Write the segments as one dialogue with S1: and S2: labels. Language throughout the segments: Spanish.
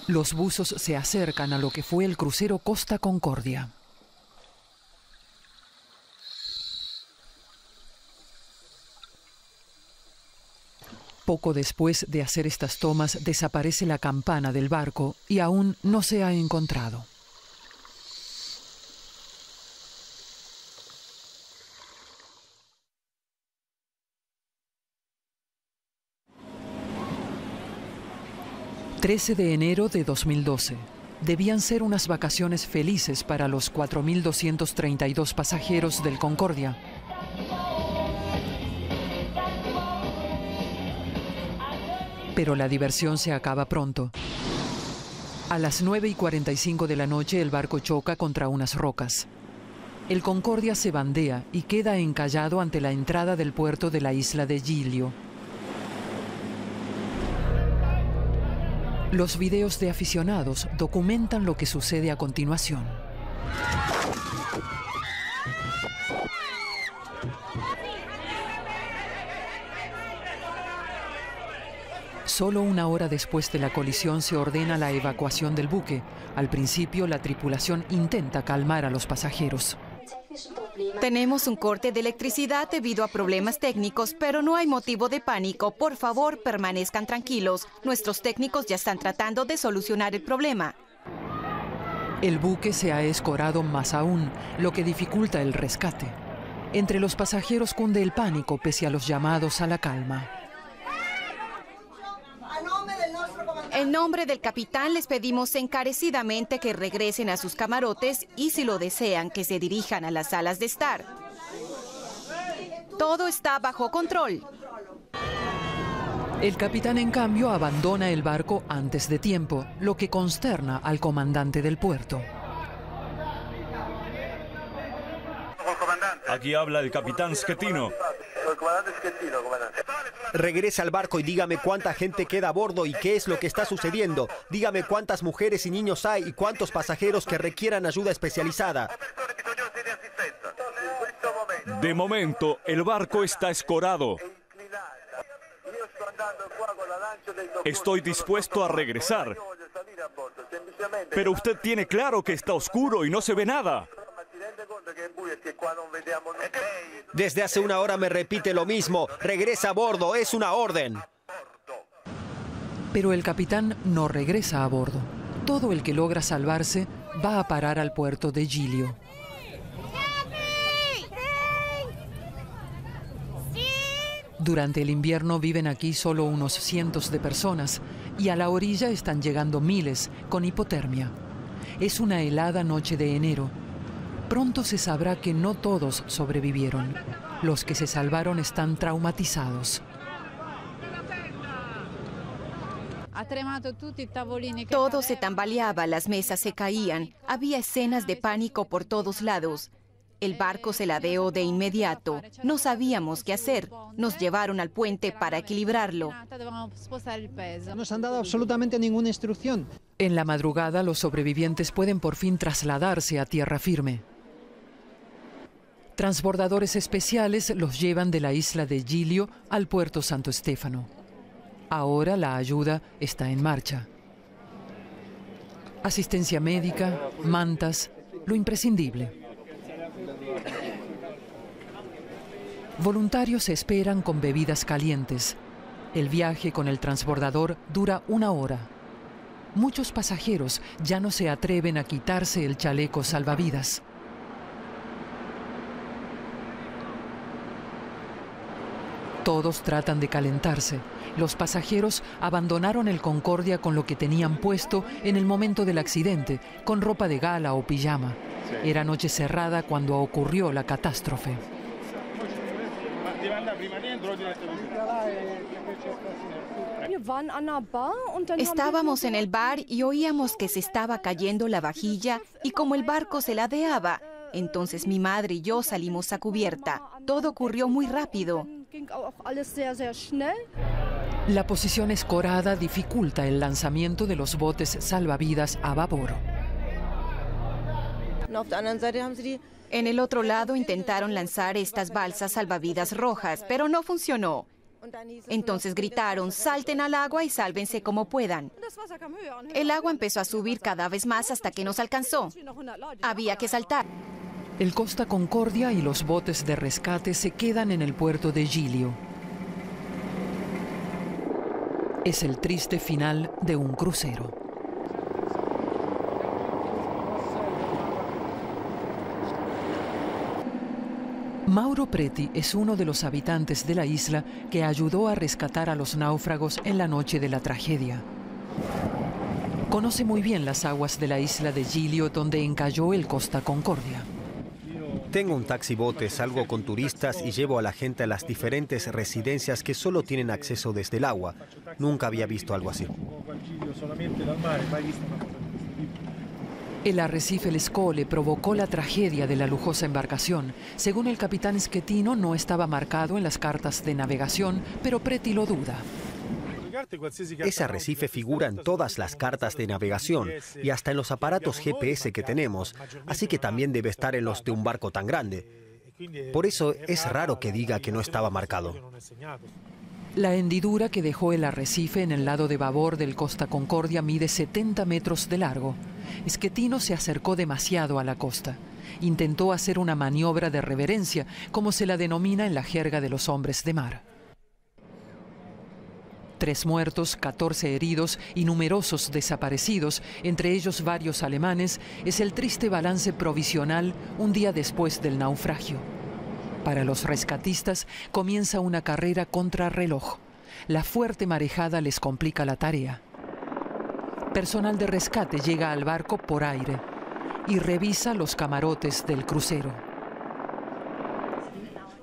S1: Los buzos se acercan a lo que fue el crucero Costa Concordia. Poco después de hacer estas tomas, desaparece la campana del barco y aún no se ha encontrado. ...13 de enero de 2012... debían ser unas vacaciones felices para los 4.232 pasajeros del Concordia. Pero la diversión se acaba pronto. A las 9:45 de la noche el barco choca contra unas rocas. El Concordia se bandea y queda encallado ante la entrada del puerto de la isla de Giglio. Los videos de aficionados documentan lo que sucede a continuación. Solo una hora después de la colisión se ordena la evacuación del buque. Al principio, la tripulación intenta calmar a los pasajeros.
S2: Tenemos un corte de electricidad debido a problemas técnicos, pero no hay motivo de pánico. Por favor, permanezcan tranquilos. Nuestros técnicos ya están tratando de solucionar el problema.
S1: El buque se ha escorado más aún, lo que dificulta el rescate. Entre los pasajeros cunde el pánico pese a los llamados a la calma.
S2: En nombre del capitán les pedimos encarecidamente que regresen a sus camarotes y, si lo desean, que se dirijan a las salas de estar. Todo está bajo control.
S1: El capitán, en cambio, abandona el barco antes de tiempo, lo que consterna al comandante del puerto.
S3: Aquí habla el capitán Schettino.
S4: Regrese al barco y dígame cuánta gente queda a bordo y qué es lo que está sucediendo. Dígame cuántas mujeres y niños hay y cuántos pasajeros que requieran ayuda especializada.
S3: De momento, el barco está escorado. Estoy dispuesto a regresar. Pero usted tiene claro que está oscuro y no se ve nada.
S4: Desde hace una hora me repite lo mismo. Regresa a bordo, es una orden.
S1: Pero el capitán no regresa a bordo. Todo el que logra salvarse va a parar al puerto de Giglio. Durante el invierno viven aquí solo unos cientos de personas y a la orilla están llegando miles con hipotermia. Es una helada noche de enero. Pronto se sabrá que no todos sobrevivieron. Los que se salvaron están traumatizados.
S2: Todo se tambaleaba, las mesas se caían. Había escenas de pánico por todos lados. El barco se ladeó de inmediato. No sabíamos qué hacer. Nos llevaron al puente para equilibrarlo.
S5: No nos han dado absolutamente ninguna instrucción.
S1: En la madrugada, los sobrevivientes pueden por fin trasladarse a tierra firme. Transbordadores especiales los llevan de la isla de Giglio al puerto Santo Stefano. Ahora la ayuda está en marcha. Asistencia médica, mantas, lo imprescindible. Voluntarios esperan con bebidas calientes. El viaje con el transbordador dura 1 hora. Muchos pasajeros ya no se atreven a quitarse el chaleco salvavidas. Todos tratan de calentarse. Los pasajeros abandonaron el Concordia con lo que tenían puesto en el momento del accidente, con ropa de gala o pijama. Era noche cerrada cuando ocurrió la catástrofe.
S2: Estábamos en el bar y oíamos que se estaba cayendo la vajilla y como el barco se ladeaba. Entonces mi madre y yo salimos a cubierta. Todo ocurrió muy rápido.
S1: La posición escorada dificulta el lanzamiento de los botes salvavidas a vapor.
S2: En el otro lado intentaron lanzar estas balsas salvavidas rojas, pero no funcionó. Entonces gritaron, salten al agua y sálvense como puedan. El agua empezó a subir cada vez más hasta que nos alcanzó. Había que saltar.
S1: El Costa Concordia y los botes de rescate se quedan en el puerto de Giglio. Es el triste final de un crucero. Mauro Preti es uno de los habitantes de la isla que ayudó a rescatar a los náufragos en la noche de la tragedia. Conoce muy bien las aguas de la isla de Giglio donde encalló el Costa Concordia.
S4: Tengo un taxibote, salgo con turistas y llevo a la gente a las diferentes residencias que solo tienen acceso desde el agua. Nunca había visto algo así.
S1: El arrecife El Scole provocó la tragedia de la lujosa embarcación. Según el capitán Schettino, no estaba marcado en las cartas de navegación, pero Preti lo duda.
S4: Ese arrecife figura en todas las cartas de navegación y hasta en los aparatos GPS que tenemos, así que también debe estar en los de un barco tan grande. Por eso es raro que diga que no estaba marcado.
S1: La hendidura que dejó el arrecife en el lado de babor del Costa Concordia mide 70 metros de largo. Schettino se acercó demasiado a la costa. Intentó hacer una maniobra de reverencia, como se la denomina en la jerga de los hombres de mar. 3 muertos, 14 heridos y numerosos desaparecidos, entre ellos varios alemanes, es el triste balance provisional un día después del naufragio. Para los rescatistas comienza una carrera contrarreloj. La fuerte marejada les complica la tarea. Personal de rescate llega al barco por aire y revisa los camarotes del crucero.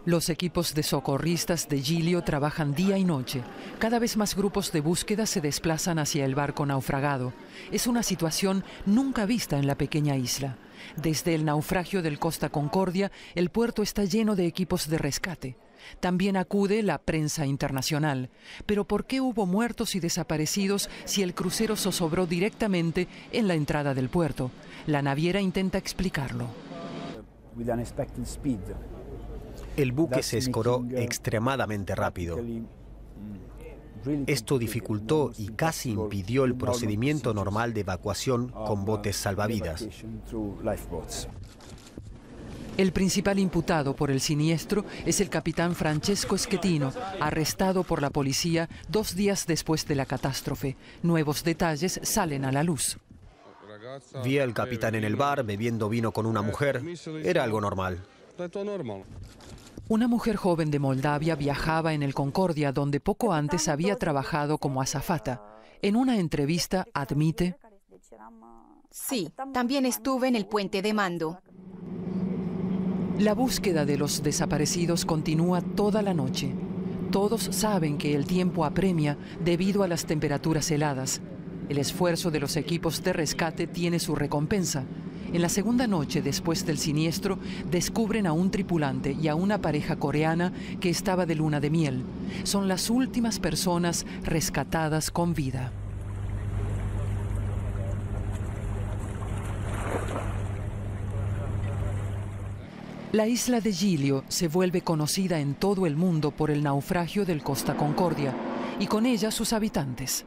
S1: Los equipos de socorristas de Giglio trabajan día y noche. Cada vez más grupos de búsqueda se desplazan hacia el barco naufragado. Es una situación nunca vista en la pequeña isla. Desde el naufragio del Costa Concordia, el puerto está lleno de equipos de rescate. También acude la prensa internacional. Pero ¿por qué hubo muertos y desaparecidos si el crucero zozobró directamente en la entrada del puerto? La naviera intenta explicarlo.
S4: El buque se escoró extremadamente rápido. Esto dificultó y casi impidió el procedimiento normal de evacuación con botes salvavidas.
S1: El principal imputado por el siniestro es el capitán Francesco Schettino, arrestado por la policía 2 días después de la catástrofe. Nuevos detalles salen a la luz.
S4: Vi al capitán en el bar bebiendo vino con una mujer. Era algo normal.
S1: Una mujer joven de Moldavia viajaba en el Concordia, donde poco antes había trabajado como azafata. En una entrevista admite:
S2: Sí, también estuve en el puente de mando.
S1: La búsqueda de los desaparecidos continúa toda la noche. Todos saben que el tiempo apremia debido a las temperaturas heladas. El esfuerzo de los equipos de rescate tiene su recompensa. En la segunda noche después del siniestro, descubren a un tripulante y a una pareja coreana que estaba de luna de miel. Son las últimas personas rescatadas con vida. La isla de Giglio se vuelve conocida en todo el mundo por el naufragio del Costa Concordia y con ella sus habitantes.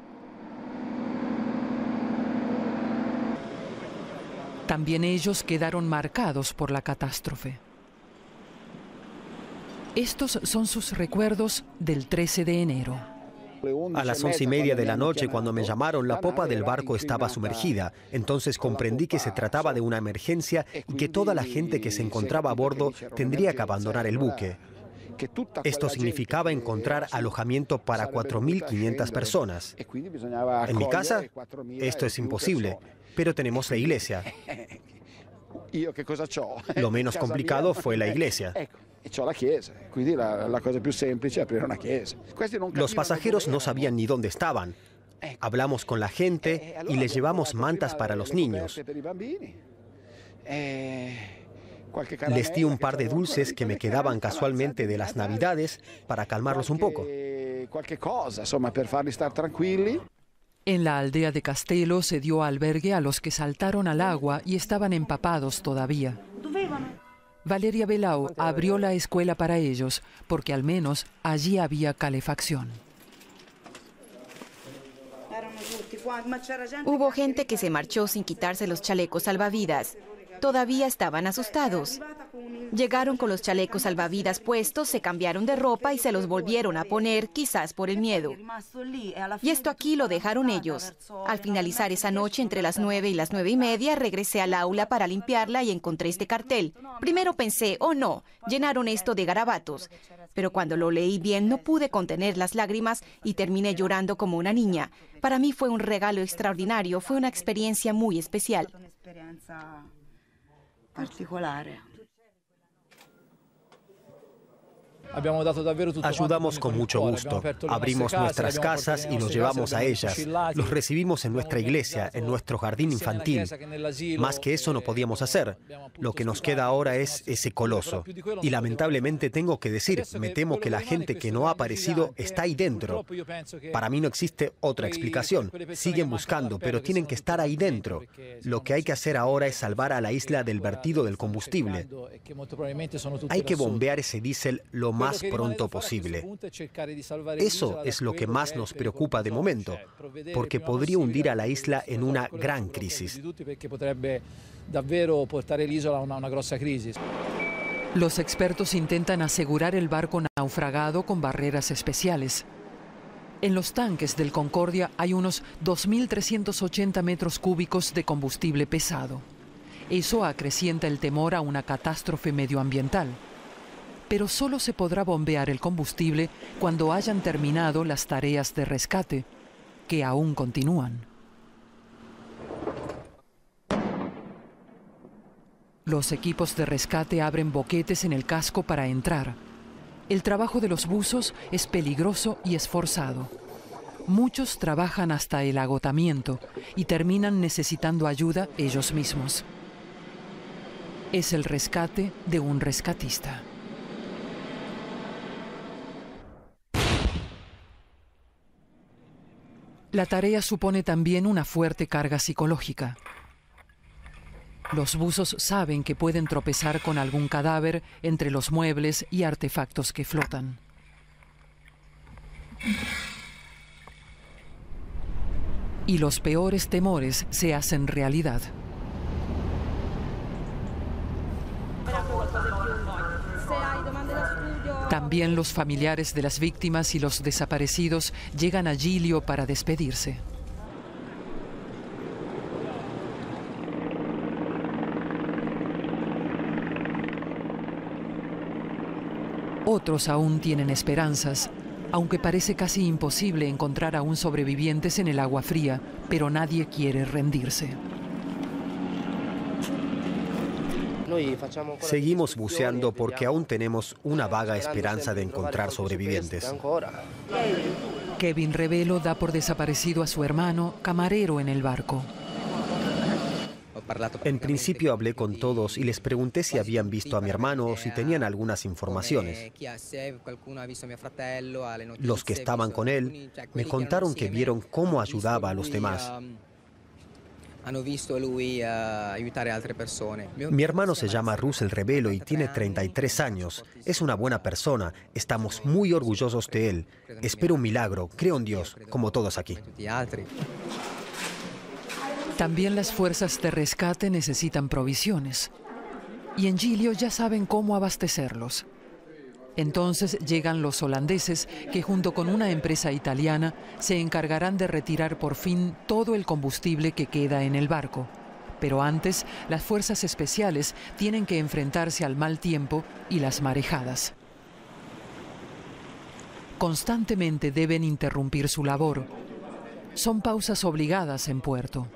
S1: También ellos quedaron marcados por la catástrofe. Estos son sus recuerdos del 13 de enero.
S4: A las 11:30 de la noche, cuando me llamaron, la popa del barco estaba sumergida. Entonces comprendí que se trataba de una emergencia y que toda la gente que se encontraba a bordo tendría que abandonar el buque. Esto significaba encontrar alojamiento para 4.500 personas. En mi casa, esto es imposible, pero tenemos la iglesia. Lo menos complicado fue la iglesia. Los pasajeros no sabían ni dónde estaban. Hablamos con la gente y les llevamos mantas para los niños. Les di un par de dulces que me quedaban casualmente de las Navidades para calmarlos un poco.
S1: En la aldea de Castello se dio albergue a los que saltaron al agua y estaban empapados todavía. Valeria Belau abrió la escuela para ellos porque al menos allí había calefacción.
S2: Hubo gente que se marchó sin quitarse los chalecos salvavidas. Todavía estaban asustados. Llegaron con los chalecos salvavidas puestos, se cambiaron de ropa y se los volvieron a poner, quizás por el miedo. Y esto aquí lo dejaron ellos. Al finalizar esa noche, entre las 9 y las 9:30, regresé al aula para limpiarla y encontré este cartel. Primero pensé, oh no, llenaron esto de garabatos. Pero cuando lo leí bien no pude contener las lágrimas y terminé llorando como una niña. Para mí fue un regalo extraordinario, fue una experiencia muy especial.
S4: Ayudamos con mucho gusto. Abrimos nuestras casas y los llevamos a ellas. Los recibimos en nuestra iglesia, en nuestro jardín infantil. Más que eso no podíamos hacer. Lo que nos queda ahora es ese coloso. Y lamentablemente tengo que decir, me temo que la gente que no ha aparecido está ahí dentro. Para mí no existe otra explicación. Siguen buscando, pero tienen que estar ahí dentro. Lo que hay que hacer ahora es salvar a la isla del vertido del combustible. Hay que bombear ese diésel lo más pronto posible. Eso es lo que más nos preocupa de momento, porque podría hundir a la isla en una gran crisis.
S1: Los expertos intentan asegurar el barco naufragado con barreras especiales. En los tanques del Concordia hay unos 2.380 metros cúbicos de combustible pesado. Eso acrecienta el temor a una catástrofe medioambiental. Pero solo se podrá bombear el combustible cuando hayan terminado las tareas de rescate, que aún continúan. Los equipos de rescate abren boquetes en el casco para entrar. El trabajo de los buzos es peligroso y esforzado. Muchos trabajan hasta el agotamiento y terminan necesitando ayuda ellos mismos. Es el rescate de un rescatista. La tarea supone también una fuerte carga psicológica. Los buzos saben que pueden tropezar con algún cadáver entre los muebles y artefactos que flotan. Y los peores temores se hacen realidad. También los familiares de las víctimas y los desaparecidos llegan a Giglio para despedirse. Otros aún tienen esperanzas, aunque parece casi imposible encontrar aún sobrevivientes en el agua fría, pero nadie quiere rendirse.
S4: Seguimos buceando porque aún tenemos una vaga esperanza de encontrar sobrevivientes.
S1: Kevin Revelo da por desaparecido a su hermano, camarero en el barco.
S4: En principio hablé con todos y les pregunté si habían visto a mi hermano o si tenían algunas informaciones. Los que estaban con él me contaron que vieron cómo ayudaba a los demás. Mi hermano se llama Russell Revelo y tiene 33 años. Es una buena persona. Estamos muy orgullosos de él. Espero un milagro. Creo en Dios, como todos aquí.
S1: También las fuerzas de rescate necesitan provisiones. Y en Giglio ya saben cómo abastecerlos. Entonces llegan los holandeses que junto con una empresa italiana se encargarán de retirar por fin todo el combustible que queda en el barco. Pero antes, las fuerzas especiales tienen que enfrentarse al mal tiempo y las marejadas. Constantemente deben interrumpir su labor. Son pausas obligadas en puerto.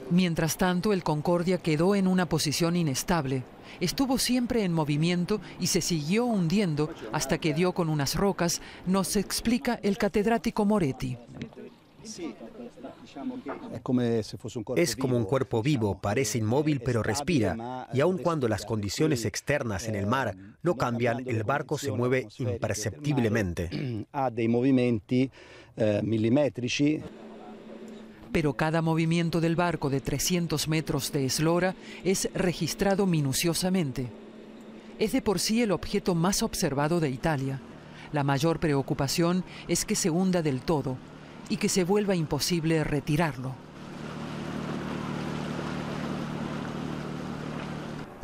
S1: Mientras tanto, el Concordia quedó en una posición inestable. Estuvo siempre en movimiento y se siguió hundiendo hasta que dio con unas rocas, nos explica el catedrático Moretti.
S4: Es como un cuerpo vivo, parece inmóvil pero respira, y aun cuando las condiciones externas en el mar no cambian, el barco se mueve imperceptiblemente.
S1: Pero cada movimiento del barco de 300 metros de eslora es registrado minuciosamente. Es de por sí el objeto más observado de Italia. La mayor preocupación es que se hunda del todo y que se vuelva imposible retirarlo.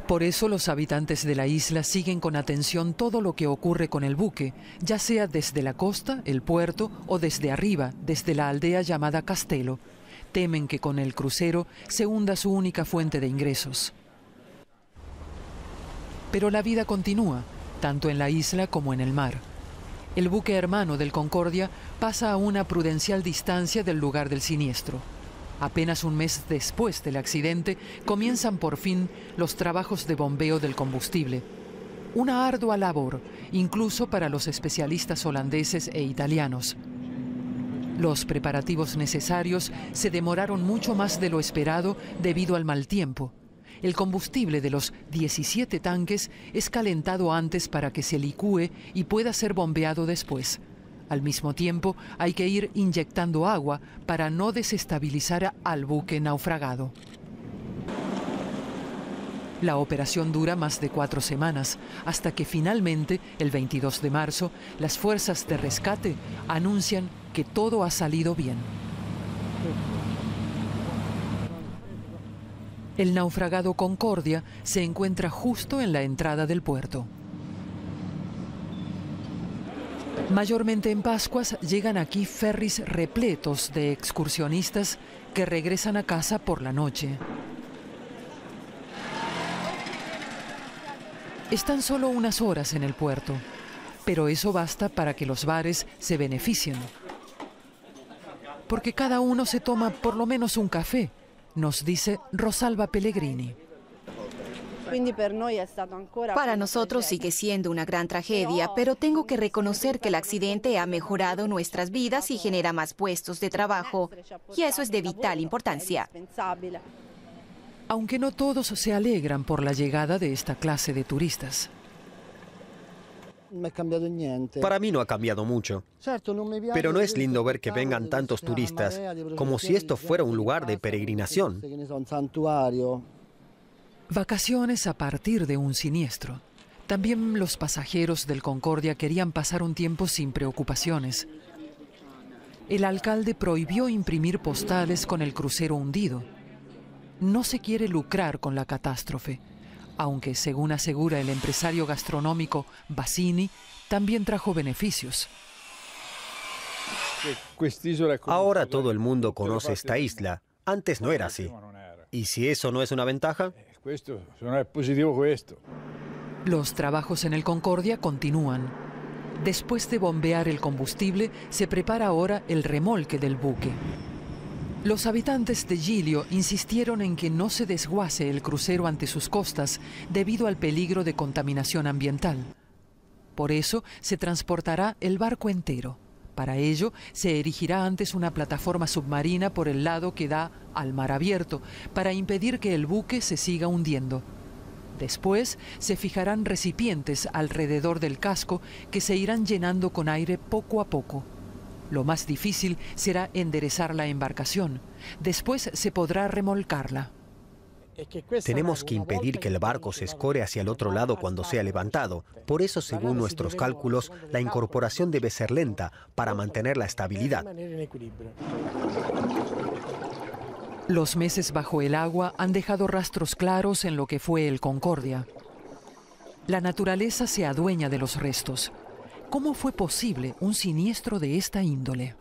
S1: Por eso los habitantes de la isla siguen con atención todo lo que ocurre con el buque, ya sea desde la costa, el puerto, o desde arriba, desde la aldea llamada Castello. Temen que con el crucero se hunda su única fuente de ingresos. Pero la vida continúa, tanto en la isla como en el mar. El buque hermano del Concordia pasa a una prudencial distancia del lugar del siniestro. Apenas un mes después del accidente, comienzan por fin los trabajos de bombeo del combustible. Una ardua labor, incluso para los especialistas holandeses e italianos. Los preparativos necesarios se demoraron mucho más de lo esperado debido al mal tiempo. El combustible de los 17 tanques es calentado antes para que se licúe y pueda ser bombeado después. Al mismo tiempo, hay que ir inyectando agua para no desestabilizar al buque naufragado. La operación dura más de 4 semanas, hasta que finalmente, el 22 de marzo, las fuerzas de rescate anuncian que todo ha salido bien. El naufragado Concordia se encuentra justo en la entrada del puerto. Mayormente en Pascuas llegan aquí ferries repletos de excursionistas que regresan a casa por la noche. Están solo unas horas en el puerto, pero eso basta para que los bares se beneficien. Porque cada uno se toma por lo menos un café, nos dice Rosalba Pellegrini.
S2: Para nosotros sigue siendo una gran tragedia, pero tengo que reconocer que el accidente ha mejorado nuestras vidas y genera más puestos de trabajo, y eso es de vital importancia.
S1: Aunque no todos se alegran por la llegada de esta clase de turistas.
S4: Para mí no ha cambiado mucho, pero no es lindo ver que vengan tantos turistas, como si esto fuera un lugar de peregrinación.
S1: Vacaciones a partir de un siniestro. También los pasajeros del Concordia querían pasar un tiempo sin preocupaciones. El alcalde prohibió imprimir postales con el crucero hundido. No se quiere lucrar con la catástrofe, aunque, según asegura el empresario gastronómico Bassini, también trajo beneficios.
S4: Ahora todo el mundo conoce esta isla. Antes no era así. ¿Y si eso no es una ventaja?
S1: Los trabajos en el Concordia continúan. Después de bombear el combustible, se prepara ahora el remolque del buque. Los habitantes de Giglio insistieron en que no se desguace el crucero ante sus costas debido al peligro de contaminación ambiental. Por eso se transportará el barco entero. Para ello, se erigirá antes una plataforma submarina por el lado que da al mar abierto, para impedir que el buque se siga hundiendo. Después, se fijarán recipientes alrededor del casco que se irán llenando con aire poco a poco. Lo más difícil será enderezar la embarcación. Después se podrá remolcarla.
S4: Tenemos que impedir que el barco se escore hacia el otro lado cuando sea levantado. Por eso, según nuestros cálculos, la incorporación debe ser lenta para mantener la estabilidad.
S1: Los meses bajo el agua han dejado rastros claros en lo que fue el Concordia. La naturaleza se adueña de los restos. ¿Cómo fue posible un siniestro de esta índole?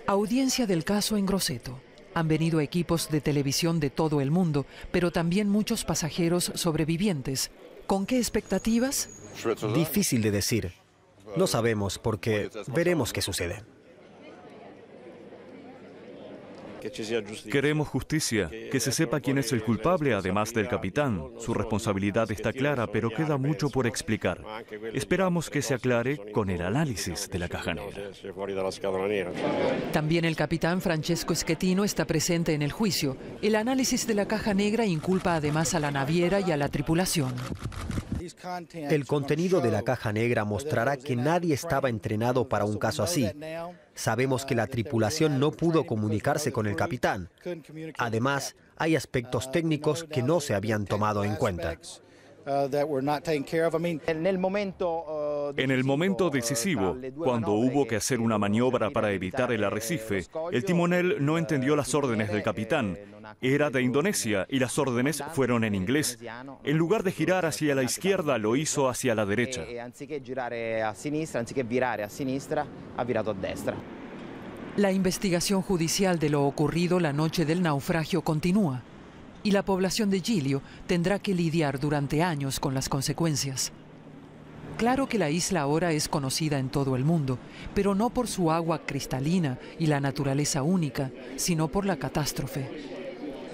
S1: Audiencia del caso en Grosseto. Han venido equipos de televisión de todo el mundo, pero también muchos pasajeros sobrevivientes. ¿Con qué expectativas?
S4: Difícil de decir. No sabemos porque veremos qué sucede.
S3: Queremos justicia, que se sepa quién es el culpable, además del capitán. Su responsabilidad está clara, pero queda mucho por explicar. Esperamos que se aclare con el análisis de la caja negra.
S1: También el capitán Francesco Schettino está presente en el juicio. El análisis de la caja negra inculpa además a la naviera y a la tripulación.
S4: El contenido de la caja negra mostrará que nadie estaba entrenado para un caso así. Sabemos que la tripulación no pudo comunicarse con el capitán. Además, hay aspectos técnicos que no se habían tomado en cuenta.
S3: En el momento decisivo, cuando hubo que hacer una maniobra para evitar el arrecife, el timonel no entendió las órdenes del capitán. Era de Indonesia y las órdenes fueron en inglés. En lugar de girar hacia la izquierda, lo hizo hacia la derecha.
S1: La investigación judicial de lo ocurrido la noche del naufragio continúa y la población de Giglio tendrá que lidiar durante años con las consecuencias. Claro que la isla ahora es conocida en todo el mundo, pero no por su agua cristalina y la naturaleza única, sino por la catástrofe.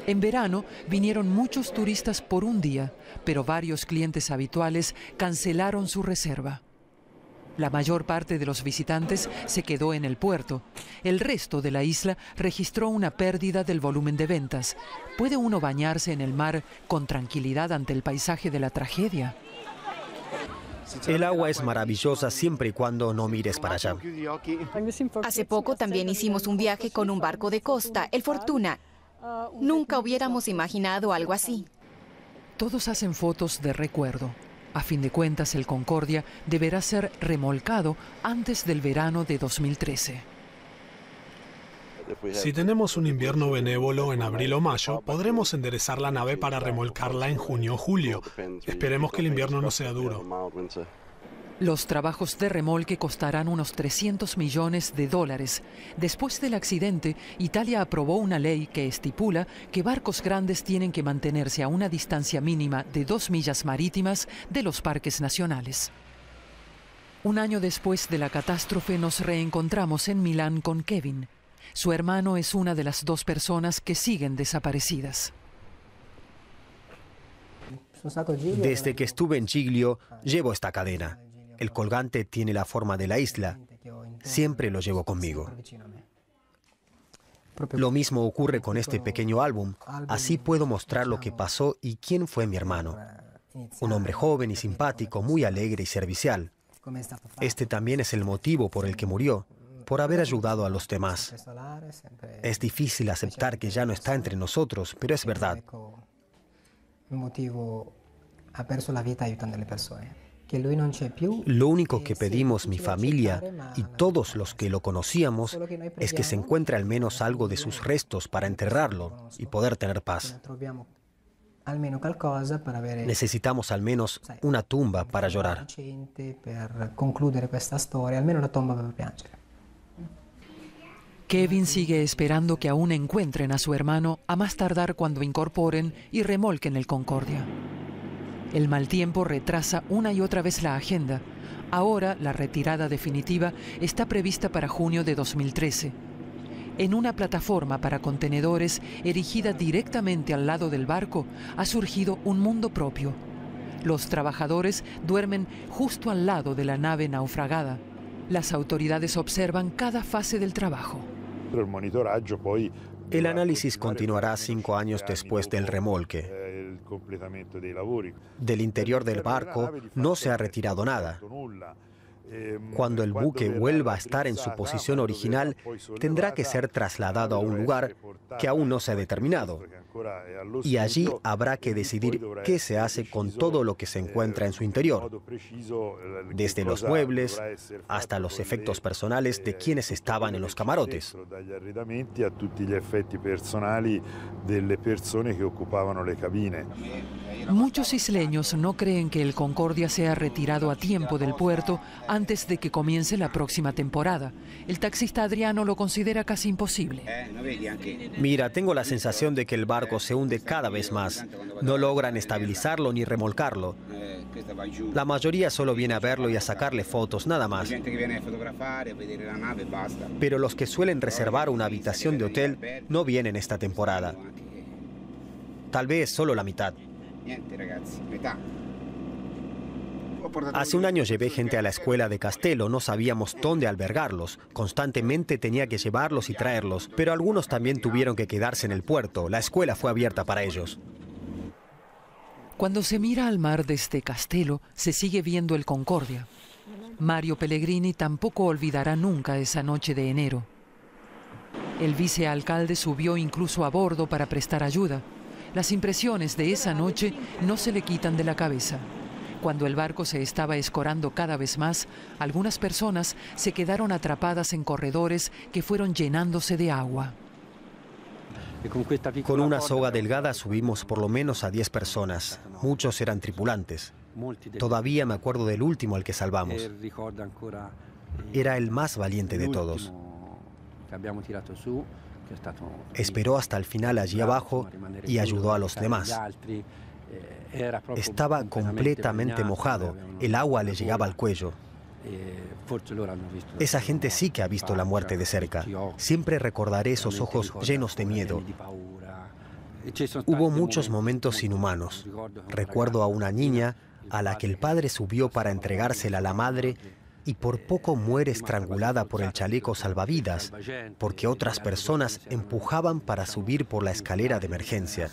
S1: En verano vinieron muchos turistas por un día, pero varios clientes habituales cancelaron su reserva. La mayor parte de los visitantes se quedó en el puerto. El resto de la isla registró una pérdida del volumen de ventas. ¿Puede uno bañarse en el mar con tranquilidad ante el paisaje de la tragedia?
S4: El agua es maravillosa siempre y cuando no mires para allá.
S2: Hace poco también hicimos un viaje con un barco de costa, el Fortuna. Nunca hubiéramos imaginado algo así.
S1: Todos hacen fotos de recuerdo. A fin de cuentas, el Concordia deberá ser remolcado antes del verano de 2013.
S6: Si tenemos un invierno benévolo en abril o mayo, podremos enderezar la nave para remolcarla en junio o julio. Esperemos que el invierno no sea duro.
S1: Los trabajos de remolque costarán unos 300 millones de dólares. Después del accidente, Italia aprobó una ley que estipula que barcos grandes tienen que mantenerse a una distancia mínima de 2 millas marítimas de los parques nacionales. Un año después de la catástrofe nos reencontramos en Milán con Kevin. Su hermano es una de las 2 personas que siguen desaparecidas.
S4: Desde que estuve en Giglio, llevo esta cadena. El colgante tiene la forma de la isla. Siempre lo llevo conmigo. Lo mismo ocurre con este pequeño álbum. Así puedo mostrar lo que pasó y quién fue mi hermano. Un hombre joven y simpático, muy alegre y servicial. Este también es el motivo por el que murió, por haber ayudado a los demás. Es difícil aceptar que ya no está entre nosotros, pero es verdad. Lo único que pedimos mi familia y todos los que lo conocíamos es que se encuentre al menos algo de sus restos para enterrarlo y poder tener paz. Necesitamos al menos una tumba para llorar.
S1: Kevin sigue esperando que aún encuentren a su hermano a más tardar cuando incorporen y remolquen el Concordia. El mal tiempo retrasa una y otra vez la agenda. Ahora la retirada definitiva está prevista para junio de 2013. En una plataforma para contenedores erigida directamente al lado del barco ha surgido un mundo propio. Los trabajadores duermen justo al lado de la nave naufragada. Las autoridades observan cada fase del trabajo.
S4: El análisis continuará 5 años después del remolque. Del interior del barco no se ha retirado nada. Cuando el buque vuelva a estar en su posición original, tendrá que ser trasladado a un lugar que aún no se ha determinado. Y allí habrá que decidir qué se hace con todo lo que se encuentra en su interior, desde los muebles hasta los efectos personales de quienes estaban en los camarotes.
S1: Muchos isleños no creen que el Concordia sea retirado a tiempo del puerto antes de que comience la próxima temporada. El taxista Adriano lo considera casi imposible.
S4: Mira, tengo la sensación de que el barco se hunde cada vez más. No logran estabilizarlo ni remolcarlo. La mayoría solo viene a verlo y a sacarle fotos, nada más. Pero los que suelen reservar una habitación de hotel no vienen esta temporada. Tal vez solo la mitad. Hace un año llevé gente a la escuela de Castello, no sabíamos dónde albergarlos. Constantemente tenía que llevarlos y traerlos, pero algunos también tuvieron que quedarse en el puerto. La escuela fue abierta para ellos.
S1: Cuando se mira al mar desde Castello, se sigue viendo el Concordia. Mario Pellegrini tampoco olvidará nunca esa noche de enero. El vicealcalde subió incluso a bordo para prestar ayuda. Las impresiones de esa noche no se le quitan de la cabeza. Cuando el barco se estaba escorando cada vez más, algunas personas se quedaron atrapadas en corredores que fueron llenándose de agua.
S4: Con una soga delgada subimos por lo menos a 10 personas. Muchos eran tripulantes. Todavía me acuerdo del último al que salvamos. Era el más valiente de todos. Esperó hasta el final allí abajo y ayudó a los demás. Estaba completamente mojado, el agua le llegaba al cuello. Esa gente sí que ha visto la muerte de cerca. Siempre recordaré esos ojos llenos de miedo. Hubo muchos momentos inhumanos. Recuerdo a una niña a la que el padre subió para entregársela a la madre y por poco muere estrangulada por el chaleco salvavidas, porque otras personas empujaban para subir por la escalera de emergencia.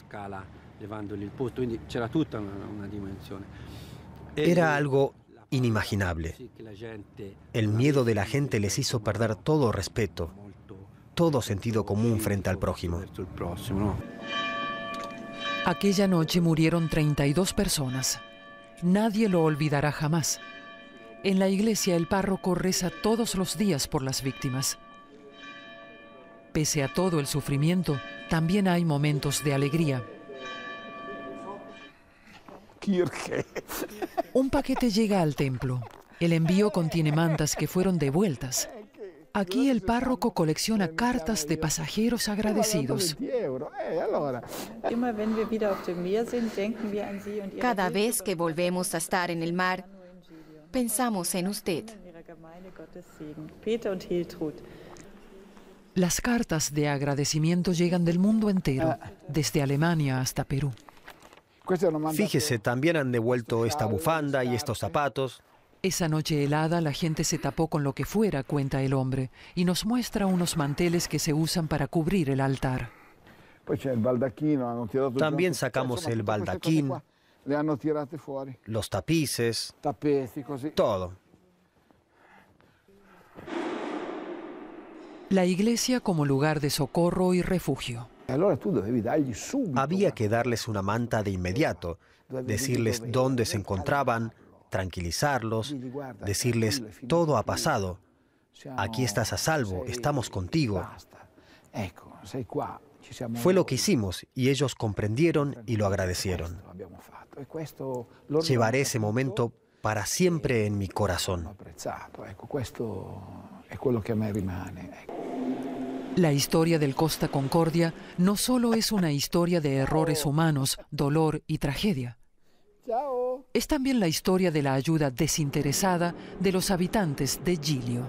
S4: Era algo inimaginable. El miedo de la gente les hizo perder todo respeto, todo sentido común frente al prójimo.
S1: Aquella noche murieron 32 personas. Nadie lo olvidará jamás. En la iglesia el párroco reza todos los días por las víctimas. Pese a todo el sufrimiento, también hay momentos de alegría. Un paquete llega al templo. El envío contiene mantas que fueron devueltas. Aquí el párroco colecciona cartas de pasajeros agradecidos.
S2: Cada vez que volvemos a estar en el mar, pensamos en usted.
S1: Las cartas de agradecimiento llegan del mundo entero, desde Alemania hasta Perú.
S4: Fíjese, también han devuelto esta bufanda y estos zapatos.
S1: Esa noche helada la gente se tapó con lo que fuera, cuenta el hombre, y nos muestra unos manteles que se usan para cubrir el altar.
S4: También sacamos el baldaquín, los tapices, todo.
S1: La iglesia como lugar de socorro y refugio.
S4: Había que darles una manta de inmediato, decirles dónde se encontraban, tranquilizarlos, decirles todo ha pasado. Aquí estás a salvo, estamos contigo. Fue lo que hicimos y ellos comprendieron y lo agradecieron. Llevaré ese momento para siempre en mi corazón.
S1: La historia del Costa Concordia no solo es una historia de errores humanos, dolor y tragedia. Es también la historia de la ayuda desinteresada de los habitantes de Giglio.